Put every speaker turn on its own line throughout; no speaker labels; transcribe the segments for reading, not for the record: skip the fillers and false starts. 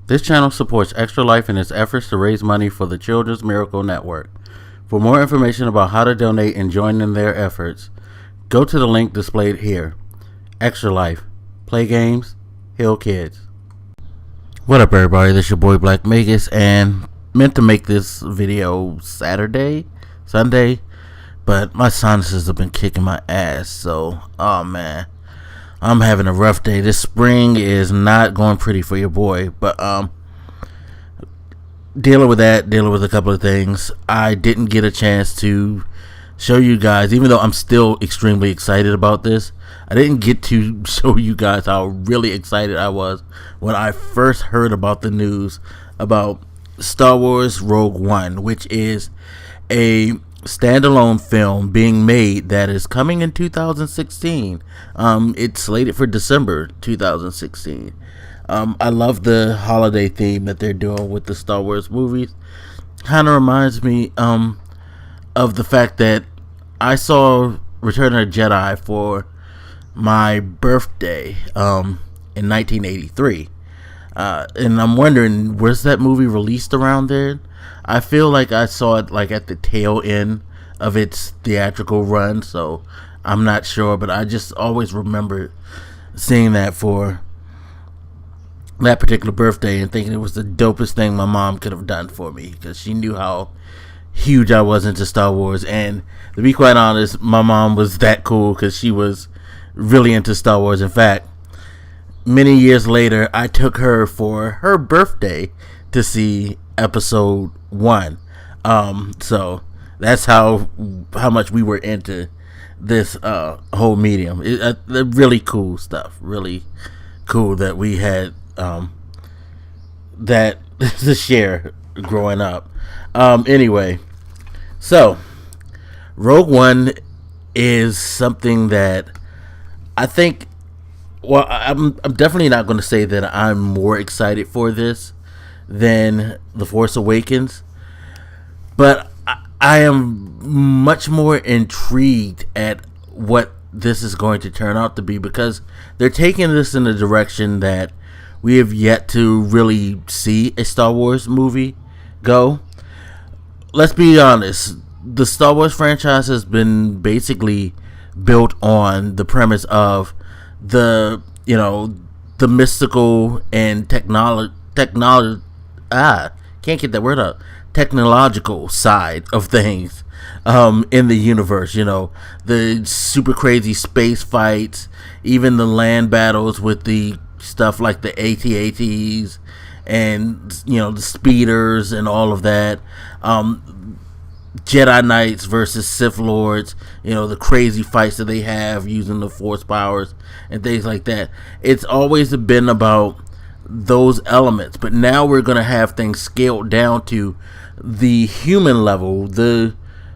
This channel supports Extra Life in its efforts to raise money for the Children's Miracle Network. For more information about how to donate and join in their efforts, go to the link displayed here. Extra Life. Play games, heal kids. What up, everybody? This is your boy Black Magus, and meant to make this video Sunday, but my sinuses have been kicking my ass, so, oh man, I'm having a rough day. This spring is not going pretty for your boy, but dealing with a couple of things. I didn't get a chance to show you guys, even though I'm still extremely excited about this, I didn't get to show you guys how really excited I was when I first heard about the news about Star Wars Rogue One, which is a standalone film being made that is coming in 2016. It's slated for December 2016. I love the holiday theme that they're doing with the Star Wars movies. Kind of reminds me of the fact that I saw Return of the Jedi for my birthday in 1983. And I'm wondering, was that movie released around there? I feel like I saw it like at the tail end of its theatrical run, so I'm not sure, but I just always remember seeing that for that particular birthday and thinking it was the dopest thing my mom could have done for me, because she knew how huge I was into Star Wars. And to be quite honest, my mom was that cool because she was really into Star Wars. In fact, many years later, I took her for her birthday to see episode 1. So that's how much we were into this whole medium. Really cool stuff. Really cool that we had that to share growing up. Anyway, so Rogue One is something that I think, well, I'm definitely not going to say that I'm more excited for this than The Force Awakens, but I am much more intrigued at what this is going to turn out to be, because they're taking this in a direction that we have yet to really see a Star Wars movie go. Let's be honest, the Star Wars franchise has been basically built on the premise of the mystical and technological side of things in the universe. The super crazy space fights, even the land battles with the stuff like the AT-ATs and the speeders and all of that. Jedi Knights versus Sith Lords, the crazy fights that they have using the Force powers and things like that. It's always been about those elements, but now we're going to have things scaled down to the human level, the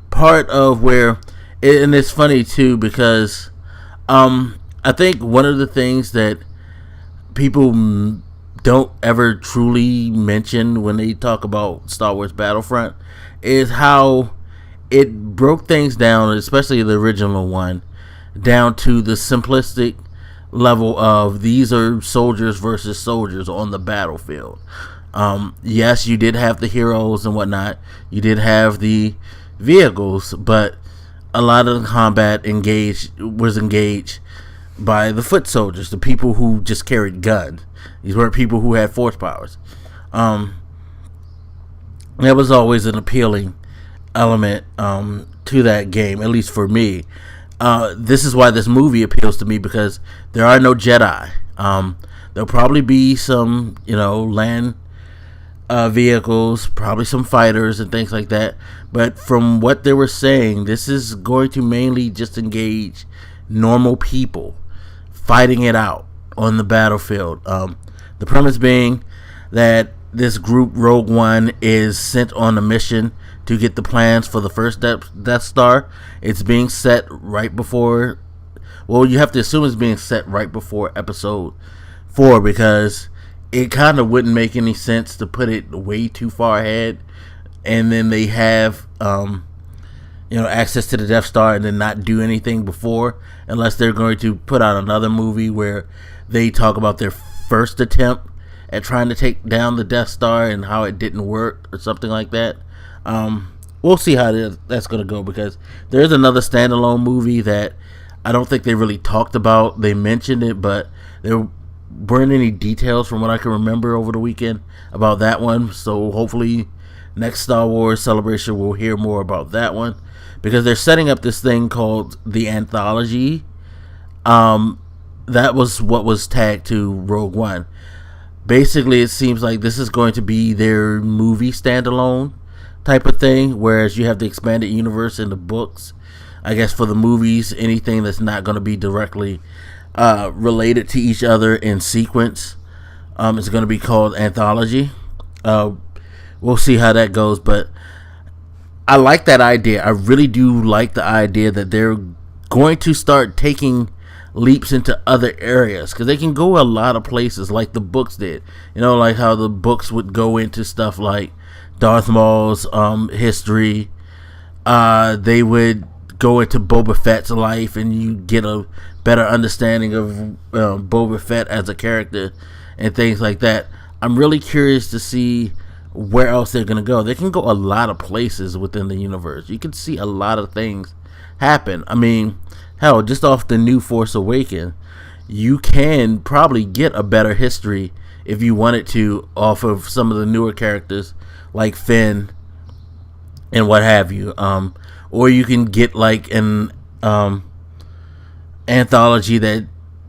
part of where, and it's funny too, because I think one of the things that people don't ever truly mention when they talk about Star Wars Battlefront is how it broke things down, especially the original one, down to the simplistic level of these are soldiers versus soldiers on the battlefield. Yes, you did have the heroes and whatnot, you did have the vehicles, but a lot of the combat was engaged by the foot soldiers, the people who just carried guns. These weren't people who had force powers. That was always an appealing element to that game, at least for me. This is why this movie appeals to me, because there are no Jedi. There'll probably be some, land vehicles, probably some fighters and things like that. But from what they were saying, this is going to mainly just engage normal people fighting it out on the battlefield. The premise being that this group, Rogue One, is sent on a mission to get the plans for the first Death Star. It's being set right before, well, you have to assume it's being set right before episode 4, because it kind of wouldn't make any sense to put it way too far ahead and then they have access to the Death Star and then not do anything before, unless they're going to put out another movie where they talk about their first attempt at trying to take down the Death Star and how it didn't work or something like that. We'll see how that's going to go, because there's another standalone movie that I don't think they really talked about. They mentioned it, but there weren't any details from what I can remember over the weekend about that one. So hopefully next Star Wars Celebration we'll hear more about that one, because they're setting up this thing called the Anthology. That was what was tagged to Rogue One. Basically, it seems like this is going to be their movie standalone type of thing, whereas you have the expanded universe in the books. I guess for the movies, anything that's not going to be directly related to each other in sequence is going to be called Anthology. We'll see how that goes, but I like that idea. I really do like the idea that they're going to start taking leaps into other areas, because they can go a lot of places like the books did. You know, like how the books would go into stuff like Darth Maul's history. They would go into Boba Fett's life, and you get a better understanding of Boba Fett as a character and things like that. I'm really curious to see where else they're going to go. They can go a lot of places within the universe. You can see a lot of things happen. I mean, hell, just off the new Force Awakens, you can probably get a better history if you wanted to off of some of the newer characters like Finn and what have you. Or you can get like an anthology that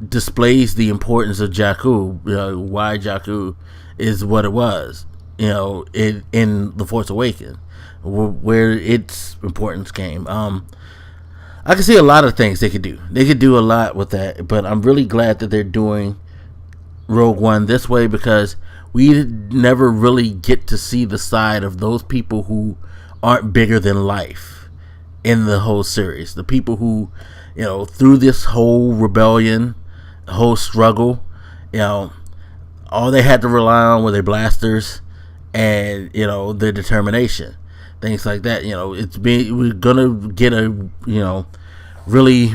displays the importance of Jakku, why Jakku is what it was, in The Force Awakens, where its importance came. I can see a lot of things they could do. They could do a lot with that, but I'm really glad that they're doing Rogue One this way, because we never really get to see the side of those people who aren't bigger than life in the whole series. The people who, through this whole rebellion, whole struggle, all they had to rely on were their blasters and, their determination. Things like that. We're gonna get a, really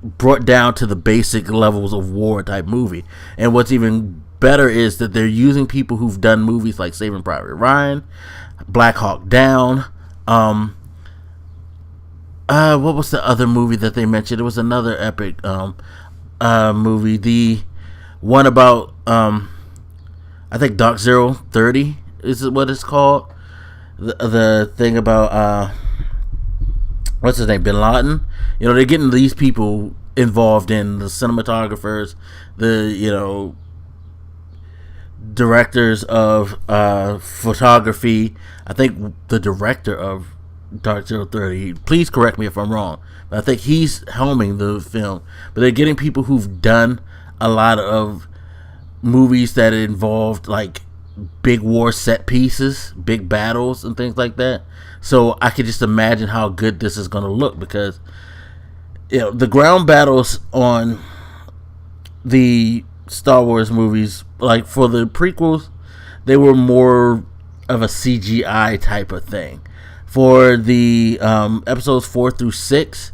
brought down to the basic levels of war type movie. And what's even better is that they're using people who've done movies like Saving Private Ryan, Black Hawk Down. What was the other movie that they mentioned? It was another epic movie. The one about I think Dark 030 is what it's called. The thing about what's his name, Bin Laden. They're getting these people involved in, the cinematographers, the directors of photography. I think the director of Dark 030, please correct me if I'm wrong, but I think he's helming the film. But they're getting people who've done a lot of movies that involved like big war set pieces, big battles and things like that. So I could just imagine how good this is going to look, because the ground battles on the Star Wars movies, like for the prequels, they were more of a CGI type of thing. For the episodes 4 through 6,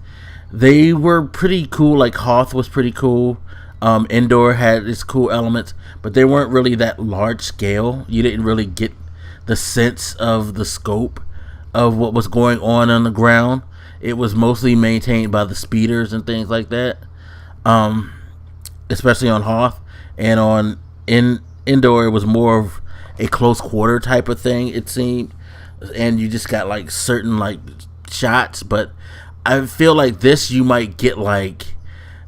they were pretty cool. Like Hoth was pretty cool. Endor had its cool elements, but they weren't really that large scale. You didn't really get the sense of the scope of what was going on the ground. It was mostly maintained by the speeders and things like that, especially on Hoth. And on Endor, it was more of a close quarter type of thing, it seemed, and you just got like certain like shots. But I feel like this, you might get like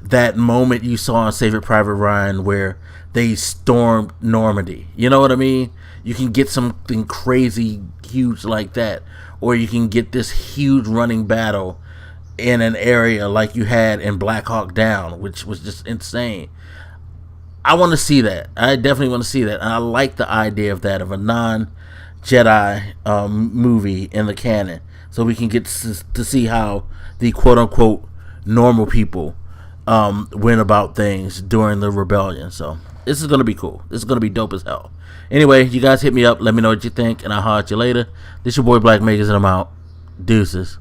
that moment you saw on Saving Private Ryan where they stormed Normandy. You know what I mean? You can get something crazy huge like that, or you can get this huge running battle in an area like you had in Black Hawk Down, which was just insane. I want to see that. I definitely want to see that. And I like the idea of that, of a non-Jedi movie in the canon, so we can get to see how the quote-unquote normal people went about things during the rebellion. So this is going to be cool. This is going to be dope as hell. Anyway, you guys hit me up. Let me know what you think, and I'll holler at you later. This your boy Black Mages, and I'm out. Deuces.